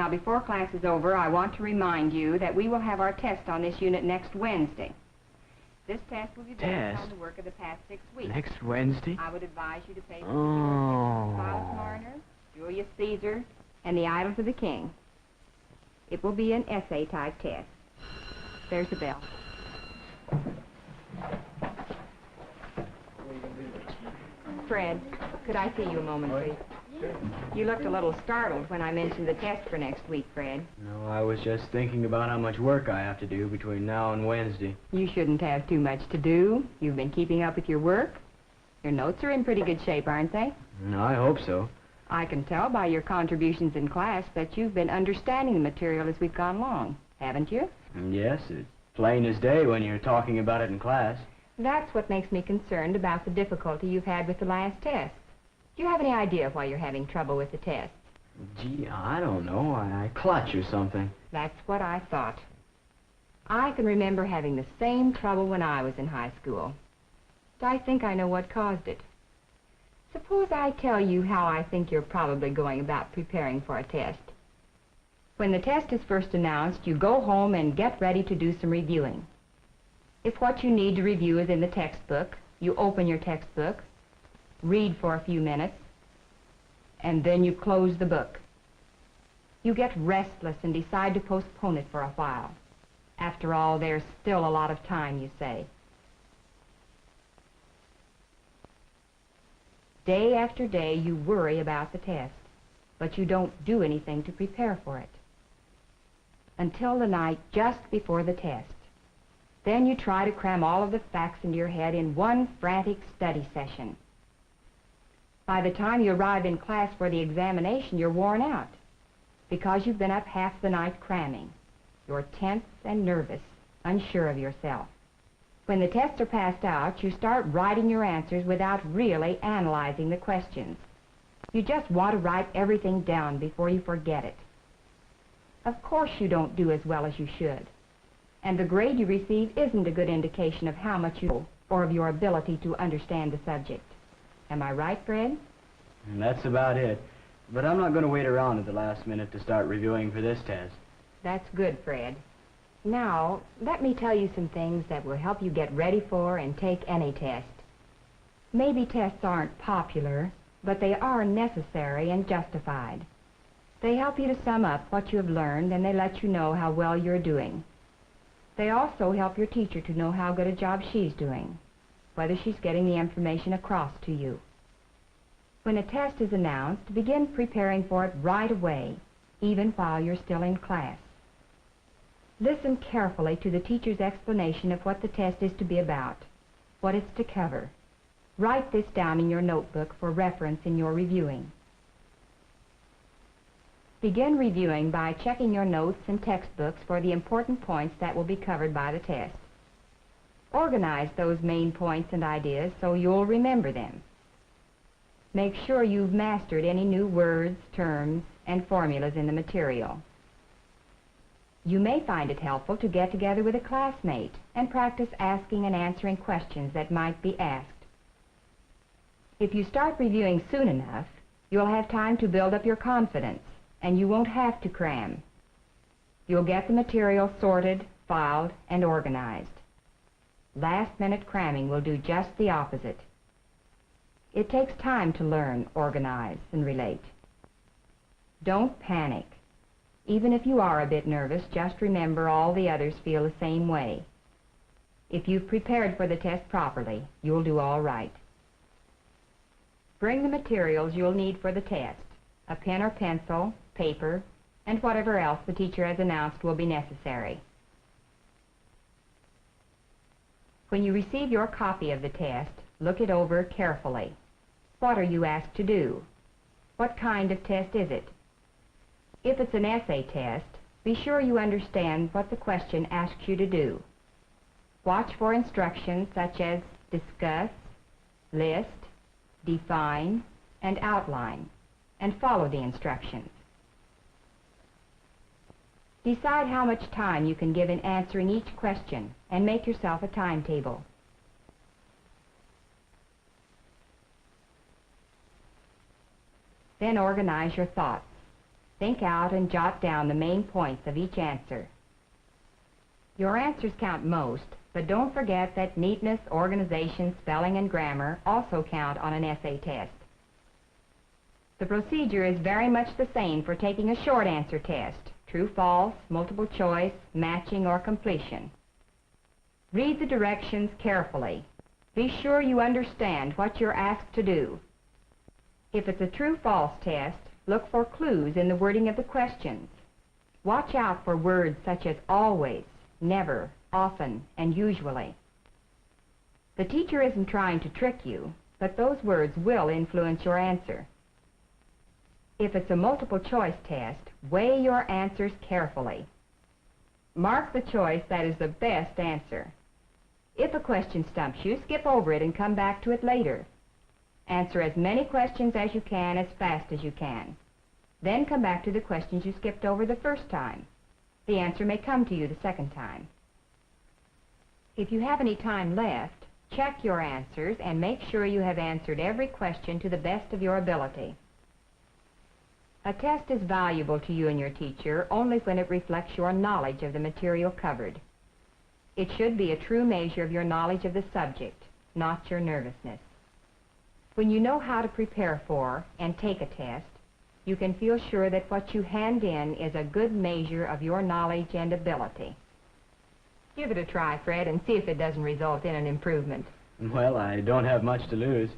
Now, before class is over, I want to remind you that we will have our test on this unit next Wednesday. This test will be based on the work of the past 6 weeks. Next Wednesday? I would advise you to pay for the Silas Marner, Julius Caesar, and the Idols of the King. It will be an essay-type test. There's the bell. Fred, could I see you a moment, please? You looked a little startled when I mentioned the test for next week, Fred. No, I was just thinking about how much work I have to do between now and Wednesday. You shouldn't have too much to do. You've been keeping up with your work. Your notes are in pretty good shape, aren't they? No, I hope so. I can tell by your contributions in class that you've been understanding the material as we've gone along, haven't you? Yes, it's plain as day when you're talking about it in class. That's what makes me concerned about the difficulty you've had with the last test. Do you have any idea why you're having trouble with the test? Gee, I don't know. I clutch or something. That's what I thought. I can remember having the same trouble when I was in high school. I think I know what caused it. Suppose I tell you how I think you're probably going about preparing for a test. When the test is first announced, you go home and get ready to do some reviewing. If what you need to review is in the textbook, you open your textbook, read for a few minutes, and then you close the book. You get restless and decide to postpone it for a while. After all, there's still a lot of time, you say. Day after day, you worry about the test, but you don't do anything to prepare for it. Until the night just before the test. Then you try to cram all of the facts into your head in one frantic study session. By the time you arrive in class for the examination, you're worn out because you've been up half the night cramming. You're tense and nervous, unsure of yourself. When the tests are passed out, you start writing your answers without really analyzing the questions. You just want to write everything down before you forget it. Of course you don't do as well as you should, and the grade you receive isn't a good indication of how much you know or of your ability to understand the subject. Am I right, Fred? That's about it. But I'm not going to wait around at the last minute to start reviewing for this test. That's good, Fred. Now, let me tell you some things that will help you get ready for and take any test. Maybe tests aren't popular, but they are necessary and justified. They help you to sum up what you have learned, and they let you know how well you're doing. They also help your teacher to know how good a job she's doing, whether she's getting the information across to you. When a test is announced, begin preparing for it right away, even while you're still in class. Listen carefully to the teacher's explanation of what the test is to be about, what it's to cover. Write this down in your notebook for reference in your reviewing. Begin reviewing by checking your notes and textbooks for the important points that will be covered by the test. Organize those main points and ideas so you'll remember them. Make sure you've mastered any new words, terms, and formulas in the material. You may find it helpful to get together with a classmate and practice asking and answering questions that might be asked. If you start reviewing soon enough, you'll have time to build up your confidence, and you won't have to cram. You'll get the material sorted, filed, and organized. Last-minute cramming will do just the opposite. It takes time to learn, organize, and relate. Don't panic. Even if you are a bit nervous, just remember all the others feel the same way. If you've prepared for the test properly, you'll do all right. Bring the materials you'll need for the test, a pen or pencil, paper, and whatever else the teacher has announced will be necessary. When you receive your copy of the test, look it over carefully. What are you asked to do? What kind of test is it? If it's an essay test, be sure you understand what the question asks you to do. Watch for instructions such as discuss, list, define, and outline, and follow the instructions. Decide how much time you can give in answering each question and make yourself a timetable. Then organize your thoughts. Think out and jot down the main points of each answer. Your answers count most, but don't forget that neatness, organization, spelling, and grammar also count on an essay test. The procedure is very much the same for taking a short answer test: true, false, multiple choice, matching, or completion. Read the directions carefully. Be sure you understand what you're asked to do. If it's a true-false test, look for clues in the wording of the questions. Watch out for words such as always, never, often, and usually. The teacher isn't trying to trick you, but those words will influence your answer. If it's a multiple choice test, weigh your answers carefully. Mark the choice that is the best answer. If a question stumps you, skip over it and come back to it later. Answer as many questions as you can as fast as you can. Then come back to the questions you skipped over the first time. The answer may come to you the second time. If you have any time left, check your answers and make sure you have answered every question to the best of your ability. A test is valuable to you and your teacher only when it reflects your knowledge of the material covered. It should be a true measure of your knowledge of the subject, not your nervousness. When you know how to prepare for and take a test, you can feel sure that what you hand in is a good measure of your knowledge and ability. Give it a try, Fred, and see if it doesn't result in an improvement. Well, I don't have much to lose.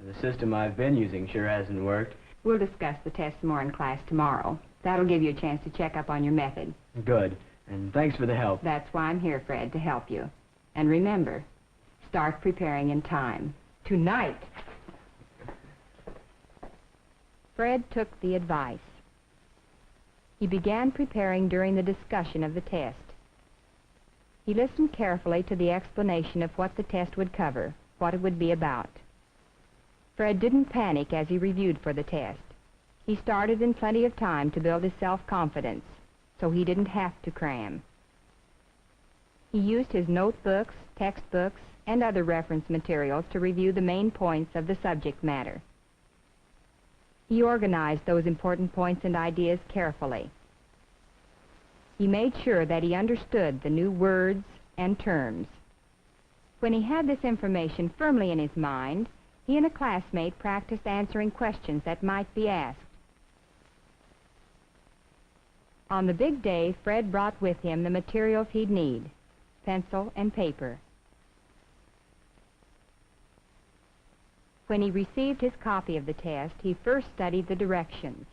The system I've been using sure hasn't worked. We'll discuss the test more in class tomorrow. That'll give you a chance to check up on your method. Good. And thanks for the help. That's why I'm here, Fred, to help you. And remember, start preparing in time. Tonight. Fred took the advice. He began preparing during the discussion of the test. He listened carefully to the explanation of what the test would cover, what it would be about. Fred didn't panic as he reviewed for the test. He started in plenty of time to build his self-confidence, so he didn't have to cram. He used his notebooks, textbooks, and other reference materials to review the main points of the subject matter. He organized those important points and ideas carefully. He made sure that he understood the new words and terms. When he had this information firmly in his mind, he and a classmate practiced answering questions that might be asked. On the big day, Fred brought with him the materials he'd need: pencil and paper. When he received his copy of the test, he first studied the directions.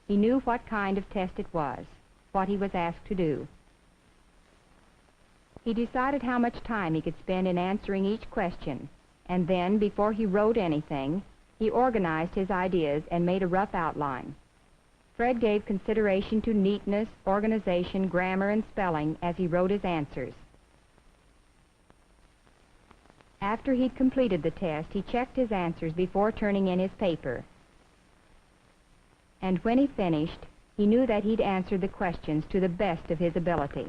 He knew what kind of test it was, what he was asked to do. He decided how much time he could spend in answering each question, and then, before he wrote anything, he organized his ideas and made a rough outline. Fred gave consideration to neatness, organization, grammar, and spelling as he wrote his answers. After he'd completed the test, he checked his answers before turning in his paper. And when he finished, he knew that he'd answered the questions to the best of his ability,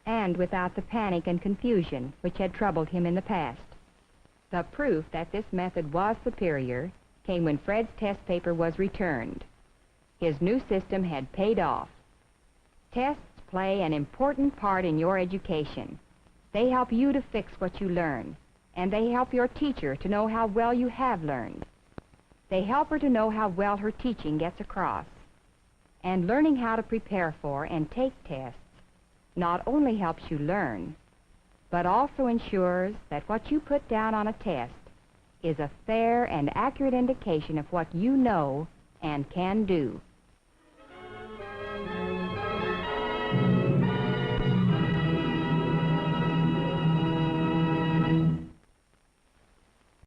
and without the panic and confusion which had troubled him in the past. The proof that this method was superior came when Fred's test paper was returned. His new system had paid off. Tests play an important part in your education. They help you to fix what you learn, and they help your teacher to know how well you have learned. They help her to know how well her teaching gets across. And learning how to prepare for and take tests not only helps you learn, but also ensures that what you put down on a test is a fair and accurate indication of what you know and can do.